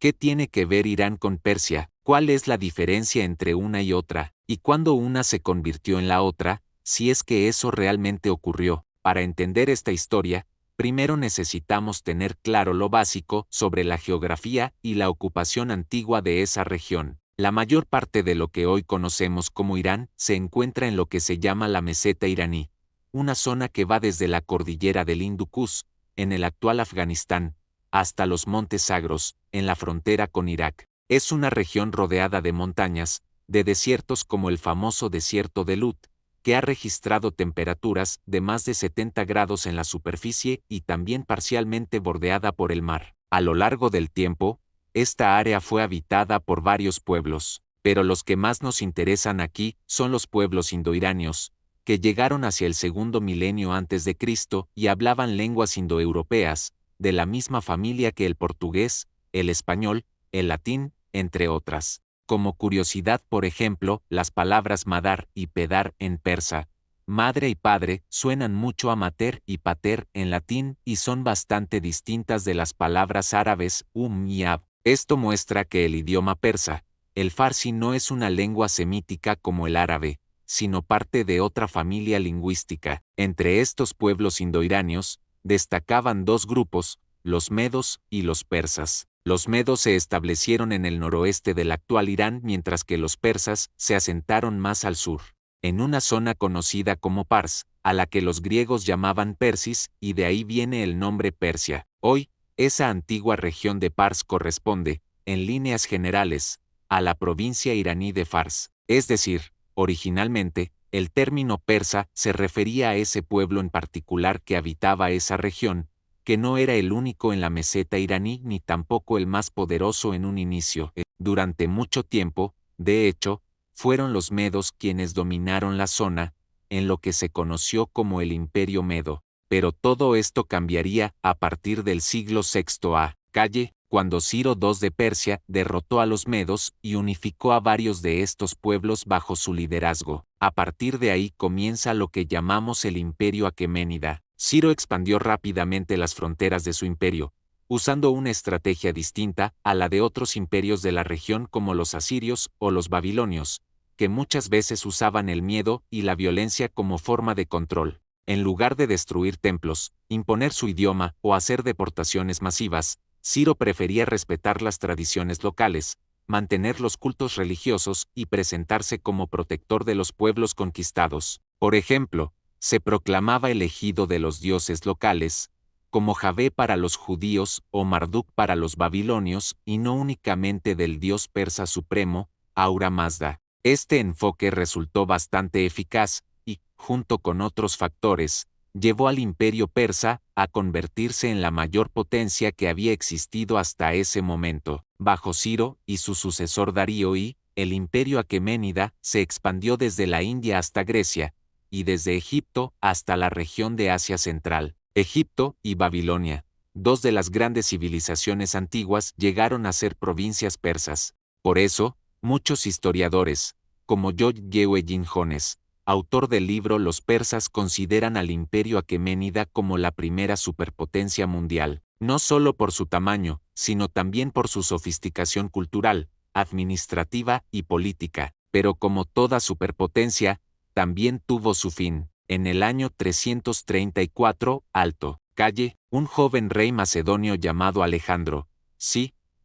¿Qué tiene que ver Irán con Persia? ¿Cuál es la diferencia entre una y otra? ¿Y cuándo una se convirtió en la otra? Si es que eso realmente ocurrió. Para entender esta historia, primero necesitamos tener claro lo básico sobre la geografía y la ocupación antigua de esa región. La mayor parte de lo que hoy conocemos como Irán se encuentra en lo que se llama la meseta iraní, una zona que va desde la cordillera del Hindu Kush, en el actual Afganistán, hasta los Montes Sagros, en la frontera con Irak. Es una región rodeada de montañas, de desiertos como el famoso desierto de Lut, que ha registrado temperaturas de más de 70 grados en la superficie y también parcialmente bordeada por el mar. A lo largo del tiempo, esta área fue habitada por varios pueblos, pero los que más nos interesan aquí son los pueblos indoiranios, que llegaron hacia el segundo milenio antes de Cristo y hablaban lenguas indoeuropeas, de la misma familia que el portugués, el español, el latín, entre otras. Como curiosidad, por ejemplo, las palabras madar y pedar en persa, madre y padre, suenan mucho a mater y pater en latín y son bastante distintas de las palabras árabes y ab. Esto muestra que el idioma persa, el farsi, no es una lengua semítica como el árabe, sino parte de otra familia lingüística. Entre estos pueblos indoiranios, destacaban dos grupos, los medos y los persas. Los medos se establecieron en el noroeste del actual Irán, mientras que los persas se asentaron más al sur, en una zona conocida como Pars, a la que los griegos llamaban Persis, y de ahí viene el nombre Persia. Hoy, esa antigua región de Pars corresponde, en líneas generales, a la provincia iraní de Fars. Es decir, originalmente, el término persa se refería a ese pueblo en particular que habitaba esa región, que no era el único en la meseta iraní ni tampoco el más poderoso en un inicio. Durante mucho tiempo, de hecho, fueron los medos quienes dominaron la zona, en lo que se conoció como el Imperio Medo. Pero todo esto cambiaría a partir del siglo VI a.C., cuando Ciro II de Persia derrotó a los medos y unificó a varios de estos pueblos bajo su liderazgo. A partir de ahí comienza lo que llamamos el Imperio Aqueménida. Ciro expandió rápidamente las fronteras de su imperio, usando una estrategia distinta a la de otros imperios de la región como los asirios o los babilonios, que muchas veces usaban el miedo y la violencia como forma de control. En lugar de destruir templos, imponer su idioma o hacer deportaciones masivas, Ciro prefería respetar las tradiciones locales, mantener los cultos religiosos y presentarse como protector de los pueblos conquistados. Por ejemplo, se proclamaba elegido de los dioses locales, como Javé para los judíos o Marduk para los babilonios, y no únicamente del dios persa supremo, Ahura Mazda. Este enfoque resultó bastante eficaz y, junto con otros factores, llevó al imperio persa a convertirse en la mayor potencia que había existido hasta ese momento. Bajo Ciro y su sucesor Darío el imperio aqueménida se expandió desde la India hasta Grecia, y desde Egipto hasta la región de Asia Central. Egipto y Babilonia, dos de las grandes civilizaciones antiguas, llegaron a ser provincias persas. Por eso, muchos historiadores, como Yogyewejin Jones, autor del libro Los persas, consideran al imperio aqueménida como la primera superpotencia mundial, no solo por su tamaño, sino también por su sofisticación cultural, administrativa y política. Pero como toda superpotencia, también tuvo su fin. En el año 334, Alto-Calle, un joven rey macedonio llamado Alejandro,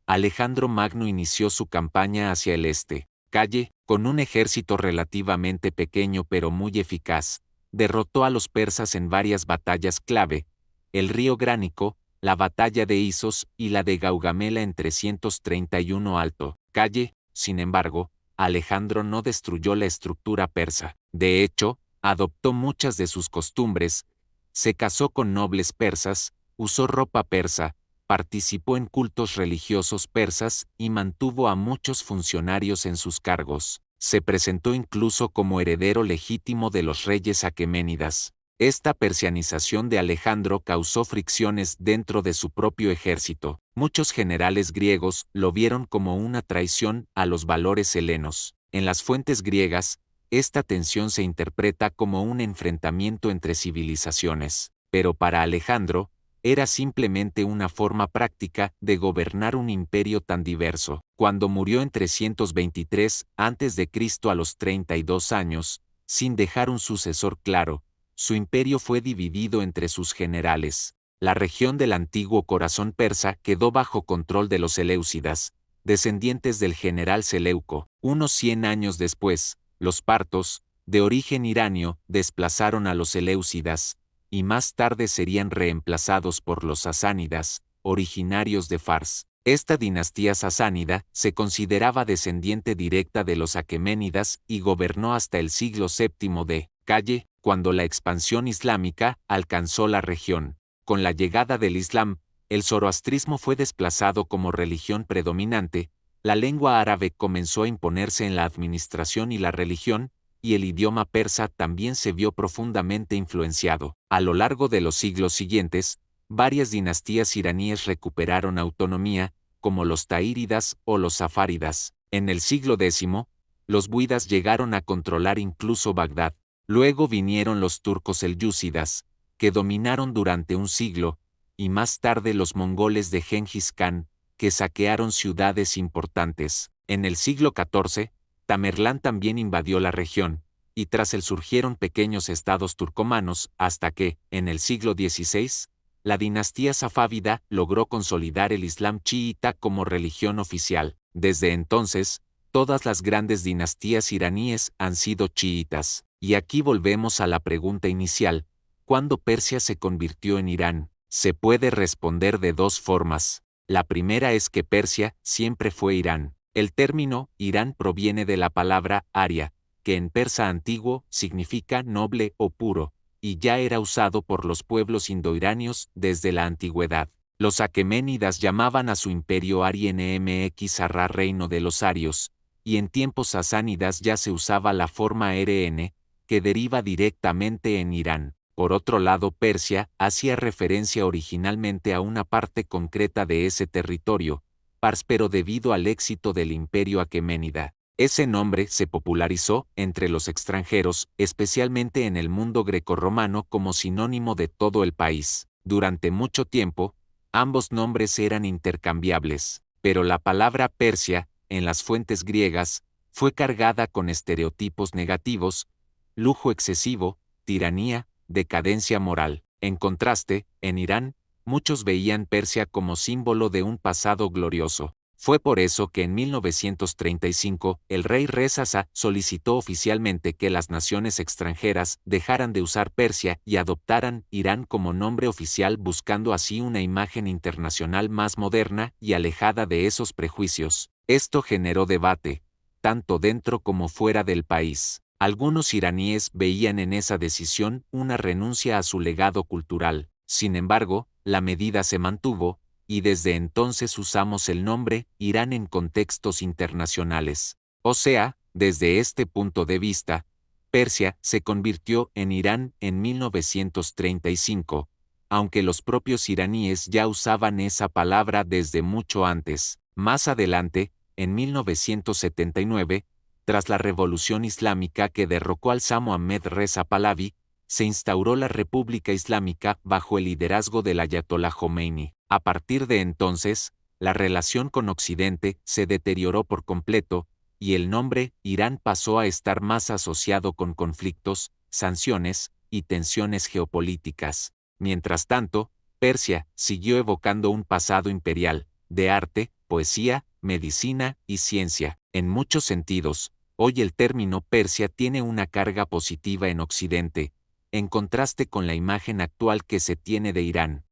Alejandro Magno, inició su campaña hacia el este. Calle, con un ejército relativamente pequeño pero muy eficaz, derrotó a los persas en varias batallas clave, el río Gránico, la batalla de Isos y la de Gaugamela en 331 Alto-Calle. Sin embargo, Alejandro no destruyó la estructura persa. De hecho, adoptó muchas de sus costumbres, se casó con nobles persas, usó ropa persa, participó en cultos religiosos persas y mantuvo a muchos funcionarios en sus cargos. Se presentó incluso como heredero legítimo de los reyes aqueménidas. Esta persianización de Alejandro causó fricciones dentro de su propio ejército. Muchos generales griegos lo vieron como una traición a los valores helenos. En las fuentes griegas, esta tensión se interpreta como un enfrentamiento entre civilizaciones. Pero para Alejandro, era simplemente una forma práctica de gobernar un imperio tan diverso. Cuando murió en 323 a.C. a los 32 años, sin dejar un sucesor claro, su imperio fue dividido entre sus generales. La región del antiguo corazón persa quedó bajo control de los Seleucidas, descendientes del general Seleuco. Unos 100 años después, los partos, de origen iranio, desplazaron a los Seleucidas, y más tarde serían reemplazados por los sasánidas, originarios de Fars. Esta dinastía sasánida se consideraba descendiente directa de los aqueménidas y gobernó hasta el siglo VII d.C., cuando la expansión islámica alcanzó la región. Con la llegada del Islam, el zoroastrismo fue desplazado como religión predominante, la lengua árabe comenzó a imponerse en la administración y la religión, y el idioma persa también se vio profundamente influenciado. A lo largo de los siglos siguientes, varias dinastías iraníes recuperaron autonomía, como los taíridas o los safáridas. En el siglo X, los buidas llegaron a controlar incluso Bagdad. Luego vinieron los turcos selyúcidas, que dominaron durante un siglo, y más tarde los mongoles de Gengis Khan, que saquearon ciudades importantes. En el siglo XIV, Tamerlán también invadió la región, y tras él surgieron pequeños estados turcomanos, hasta que, en el siglo XVI, la dinastía safávida logró consolidar el Islam chiita como religión oficial. Desde entonces, todas las grandes dinastías iraníes han sido chiitas. Y aquí volvemos a la pregunta inicial: ¿cuándo Persia se convirtió en Irán? Se puede responder de dos formas. La primera es que Persia siempre fue Irán. El término Irán proviene de la palabra aria, que en persa antiguo significa noble o puro, y ya era usado por los pueblos indoiranios desde la antigüedad. Los aqueménidas llamaban a su imperio Ari-Nmx Arra, reino de los arios, y en tiempos sasánidas ya se usaba la forma Rn, que deriva directamente en Irán. Por otro lado, Persia hacía referencia originalmente a una parte concreta de ese territorio, Pars, pero debido al éxito del imperio aqueménida, ese nombre se popularizó entre los extranjeros, especialmente en el mundo grecorromano, como sinónimo de todo el país. Durante mucho tiempo, ambos nombres eran intercambiables, pero la palabra Persia, en las fuentes griegas, fue cargada con estereotipos negativos: lujo excesivo, tiranía, decadencia moral. En contraste, en Irán, muchos veían Persia como símbolo de un pasado glorioso. Fue por eso que en 1935 el rey Reza Shah solicitó oficialmente que las naciones extranjeras dejaran de usar Persia y adoptaran Irán como nombre oficial, buscando así una imagen internacional más moderna y alejada de esos prejuicios. Esto generó debate, tanto dentro como fuera del país. Algunos iraníes veían en esa decisión una renuncia a su legado cultural. Sin embargo, la medida se mantuvo, y desde entonces usamos el nombre Irán en contextos internacionales. O sea, desde este punto de vista, Persia se convirtió en Irán en 1935, aunque los propios iraníes ya usaban esa palabra desde mucho antes. Más adelante, en 1979, tras la revolución islámica que derrocó al Shah Mohammad Reza Pahlavi, se instauró la República Islámica bajo el liderazgo del Ayatollah Jomeini. A partir de entonces, la relación con Occidente se deterioró por completo, y el nombre Irán pasó a estar más asociado con conflictos, sanciones y tensiones geopolíticas. Mientras tanto, Persia siguió evocando un pasado imperial, de arte, poesía, medicina y ciencia. En muchos sentidos, hoy el término Persia tiene una carga positiva en Occidente, en contraste con la imagen actual que se tiene de Irán.